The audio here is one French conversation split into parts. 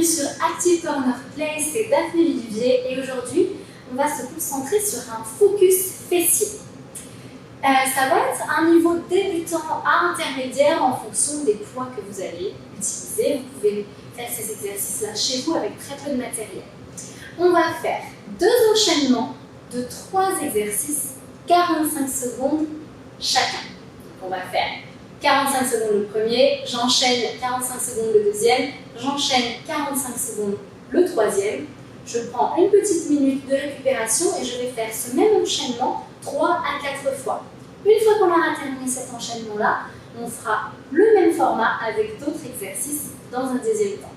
sur Active Corner Play, c'est Daphné Viduvier et aujourd'hui, on va se concentrer sur un focus fessier. Ça va être un niveau débutant à intermédiaire en fonction des poids que vous allez utiliser. Vous pouvez faire ces exercices-là chez vous avec très peu de matériel. On va faire 2 enchaînements de 3 exercices, 45 secondes chacun. Donc on va faire 45 secondes le premier, j'enchaîne 45 secondes le deuxième, j'enchaîne 45 secondes le troisième. Je prends une petite minute de récupération et je vais faire ce même enchaînement 3 à 4 fois. Une fois qu'on aura terminé cet enchaînement-là, on fera le même format avec d'autres exercices dans un deuxième temps.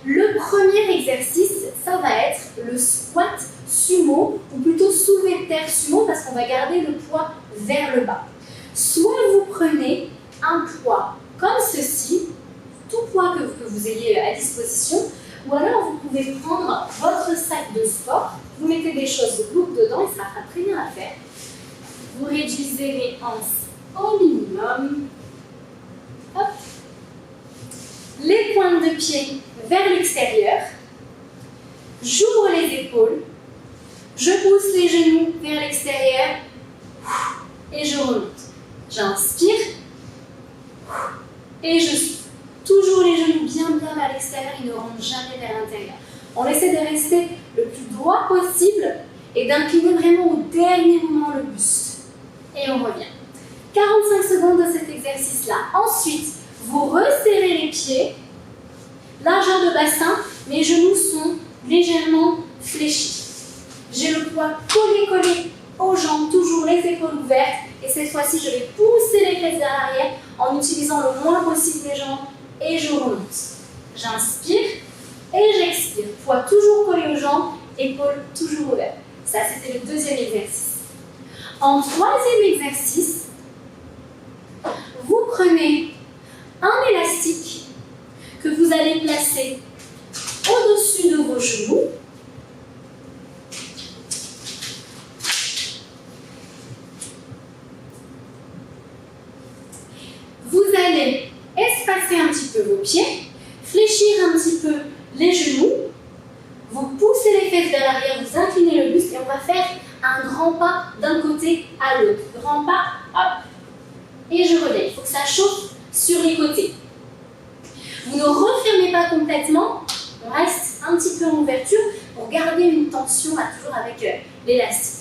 Le premier exercice, ça va être le squat sumo, ou plutôt soulevé de terre sumo, parce qu'on va garder le poids vers le bas. Soit vous prenez un poids comme ceci, tout poids que vous ayez à disposition, ou alors vous pouvez prendre votre sac de sport, vous mettez des choses lourdes dedans et ça fera très bien à faire. Vous réduisez les hanches au minimum. Hop. Les pointes de pied vers l'extérieur. J'ouvre les épaules. Je pousse les genoux vers l'extérieur et je remonte. J'inspire et je souffle. Toujours les genoux bien vers l'extérieur, ils ne rentrent jamais vers l'intérieur. On essaie de rester le plus droit possible et d'incliner vraiment au dernier moment le buste. Et on revient. 45 secondes de cet exercice-là. Ensuite, vous resserrez les pieds, largeur de bassin, mes genoux sont légèrement fléchis. J'ai le poids collé aux jambes, toujours les épaules ouvertes. Et cette fois-ci, je vais pousser les fesses vers l'arrière en utilisant le moins possible les jambes et je remonte. J'inspire et j'expire. Poids toujours collé aux jambes, épaules toujours ouvertes. Ça, c'était le deuxième exercice. En troisième exercice, vous prenez un élastique que vous allez placer au-dessus de vos genoux. Vous allez espacer un petit peu vos pieds, fléchir un petit peu les genoux, vous poussez les fesses vers l'arrière, vous inclinez le buste et on va faire un grand pas d'un côté à l'autre. Grand pas, hop, et je reviens. Il faut que ça chauffe sur les côtés. Vous ne refermez pas complètement, on reste un petit peu en ouverture pour garder une tension là, toujours avec l'élastique.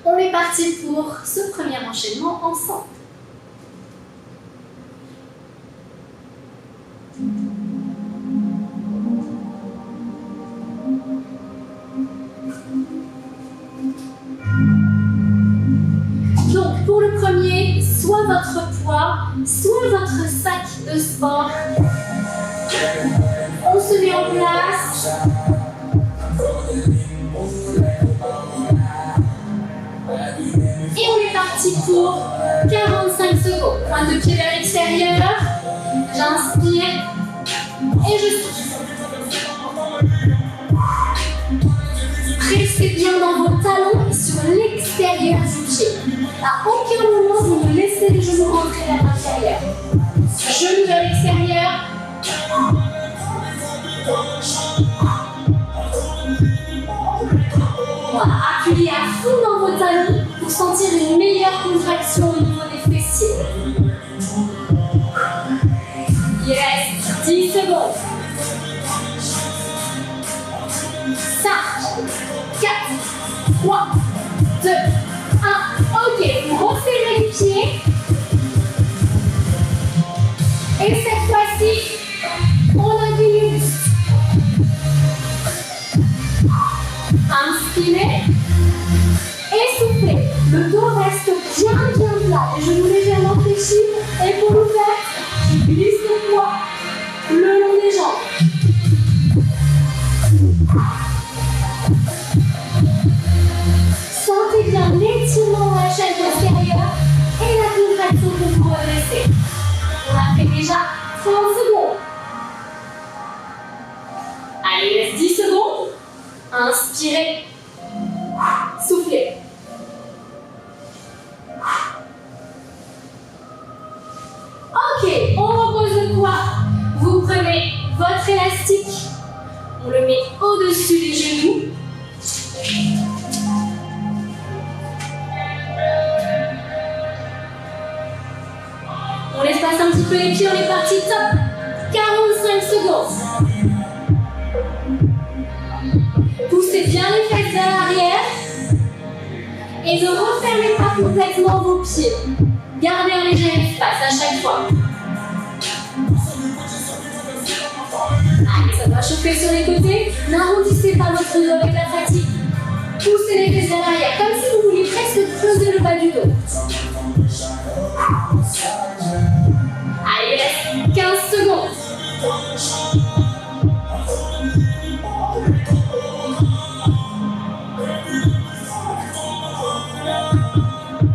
On est parti pour ce premier enchaînement ensemble. Donc pour le premier, soit votre poids, soit votre sac de sport. On se met en place. Et on est parti pour 45 secondes. Pointe de pied vers l'extérieur. J'inspire et je souffle. Restez bien dans vos talons et sur l'extérieur du pied. À aucun moment vous ne laissez les genoux rentrer vers l'intérieur. Genoux vers l'extérieur. Voilà, appuyez à fond dans vos talons pour sentir une meilleure contraction au niveau des fessiers. Il reste 10 secondes. 5, 4, 3, 2, 1. Ok, vous resserrez les pieds. Et cette fois-ci, on incline le buste. Inspirez et soufflez. Le dos reste bien plat. Les genoux légèrement fléchis, épaules ouvertes. Je glisse le poids le long des jambes. Sentez bien l'étirement de la chaîne postérieure et la contraction pour vous redresser. On a fait déjà 30 secondes. Allez, il reste 10 secondes. Inspirez. Soufflez. Et ne refermez pas complètement vos pieds. Gardez un léger espace à chaque fois. Allez, ça va chauffer sur les côtés. N'arrondissez pas votre dos avec la fatigue. Poussez les fesses vers l'arrière, comme si vous vouliez presque creuser le bas du dos. Allez, il reste 15 secondes.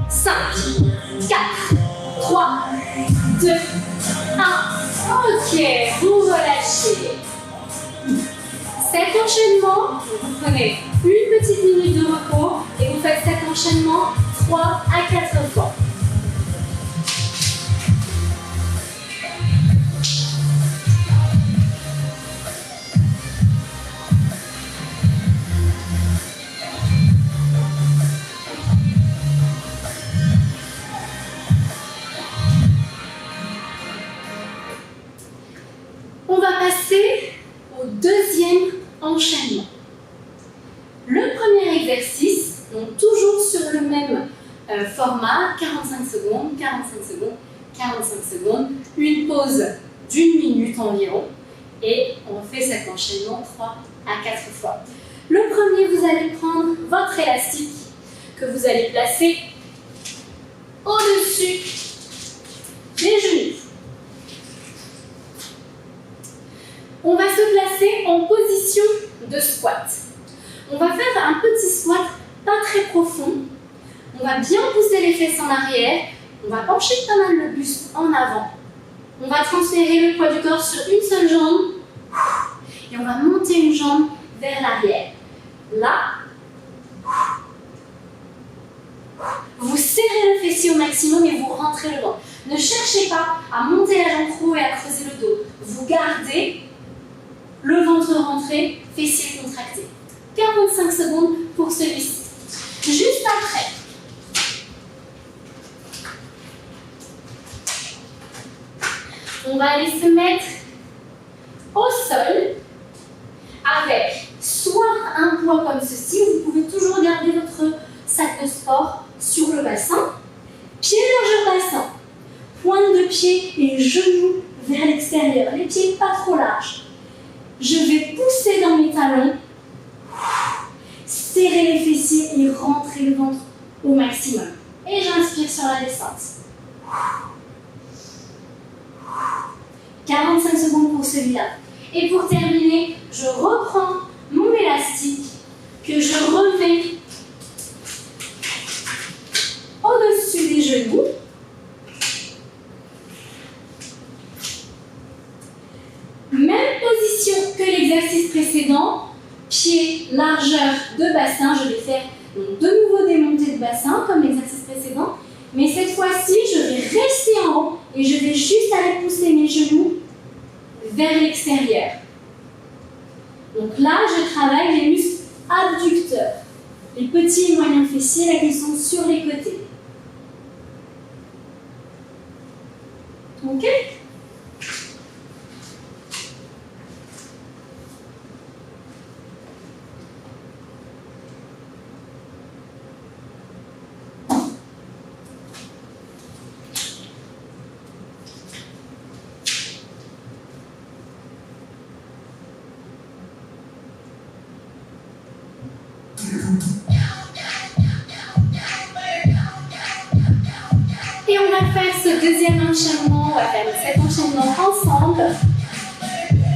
5, 4, 3, 2, 1. Ok, vous relâchez. Cet enchaînement, vous prenez une petite minute de repos et vous faites cet enchaînement 3 à 4 fois. On va passer au deuxième enchaînement. Le premier exercice, donc toujours sur le même format, 45 secondes, 45 secondes, 45 secondes, une pause d'1 minute environ, et on fait cet enchaînement 3 à 4 fois. Le premier, vous allez prendre votre élastique que vous allez placer au-dessus des genoux. On va se placer en position de squat. On va faire un petit squat pas très profond. On va bien pousser les fesses en arrière. On va pencher pas mal le buste en avant. On va transférer le poids du corps sur une seule jambe. Et on va monter une jambe vers l'arrière. Là, vous serrez le fessier au maximum et vous rentrez le ventre. Ne cherchez pas à monter la jambe trop et à creuser le dos. Vous gardez le ventre rentré, fessier contracté. 45 secondes pour celui-ci. Juste après, on va aller se mettre au sol avec soit un poids comme ceci, vous pouvez toujours garder votre sac de sport sur le bassin, pied largeur bassin, pointe de pied et genoux vers l'extérieur, les pieds pas trop larges. Je vais pousser dans mes talons, serrer les fessiers et rentrer le ventre au maximum. Et j'inspire sur la descente. 45 secondes pour celui-là. Et pour terminer, je reprends mon élastique que je remets au-dessus des genoux. Même position que l'exercice précédent, pied, largeur de bassin. Je vais faire donc de nouveau des montées de bassin comme l'exercice précédent. Mais cette fois-ci, je vais rester en haut et je vais juste aller pousser mes genoux vers l'extérieur. Donc là, je travaille les muscles abducteurs, les petits et moyens fessiers là qui sont sur les côtés. Ok ? Et on va faire ce deuxième enchaînement, on va faire cet enchaînement ensemble.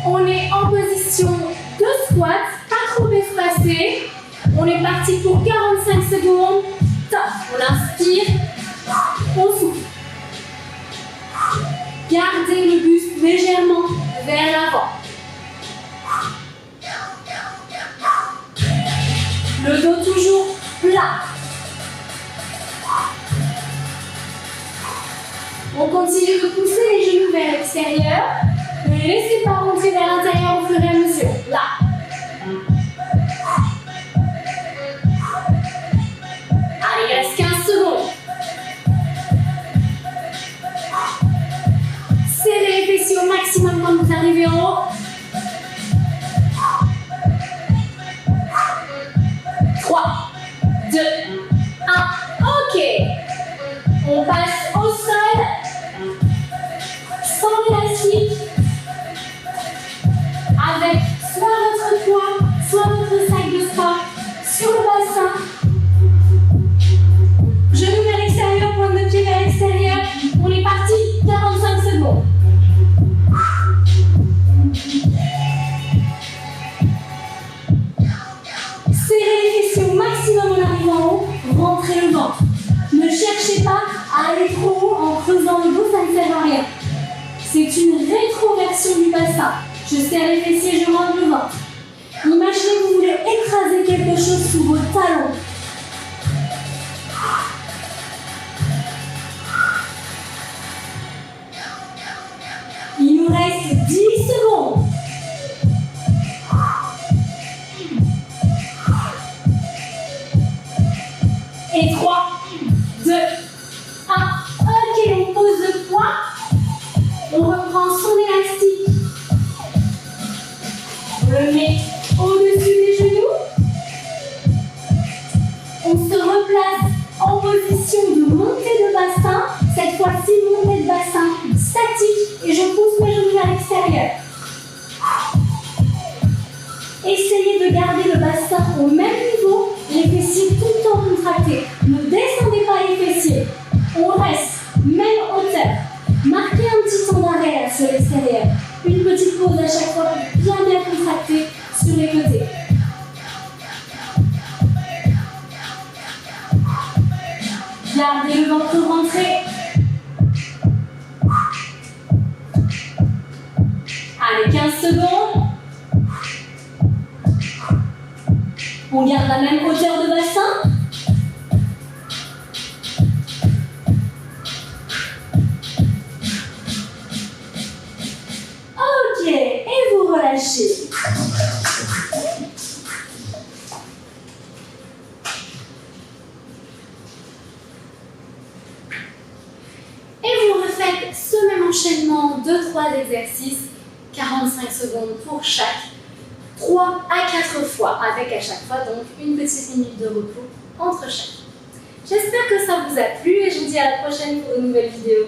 On est en position de squat, pas trop espacé. On est parti pour 45 secondes. Top. On inspire, on souffle. Gardez le buste légèrement vers l'avant. Le dos toujours plat. On continue de pousser les genoux vers l'extérieur. Ne les laissez pas rentrer vers l'intérieur au fur et à mesure. Là. Allez, il reste 15 secondes. Serrez les fessiers au maximum quand vous arrivez en haut. 3, 2, 1. bassin. Genoux vers l'extérieur, pointe de pied vers l'extérieur. On est parti, 45 secondes. Serrez les fessiers au maximum en arrivant en haut, rentrez le ventre. Ne cherchez pas à aller trop haut en creusant le dos, ça ne sert à rien. C'est une rétroversion du bassin. Je serre les fessiers, je rentre le ventre. Imaginez que vous voulez écraser quelque chose sous vos talons. Il nous reste 10 secondes. Et 3, 2, 1. Ok, on pose le poids. On reprend son élastique. On le met au-dessus des genoux. On se replace en position de montée de bassin. Cette fois-ci, montée de bassin statique. Et je pousse mes genoux vers l'extérieur. Essayez de garder le bassin au même niveau, les fessiers tout le temps contractés. Ne descendez pas les fessiers. On reste même hauteur. Marquez un petit temps d'arrêt sur l'extérieur. Une petite pause à chaque fois, bien contractée sur les côtés. Gardez le ventre rentré. Allez, 15 secondes. On garde la même hauteur de bassin. Ok, et vous relâchez. Et vous refaites ce même enchaînement de 3 exercices, 45 secondes pour chaque. 3 à 4 fois, avec à chaque fois donc une petite minute de repos entre chaque. J'espère que ça vous a plu et je vous dis à la prochaine pour une nouvelle vidéo.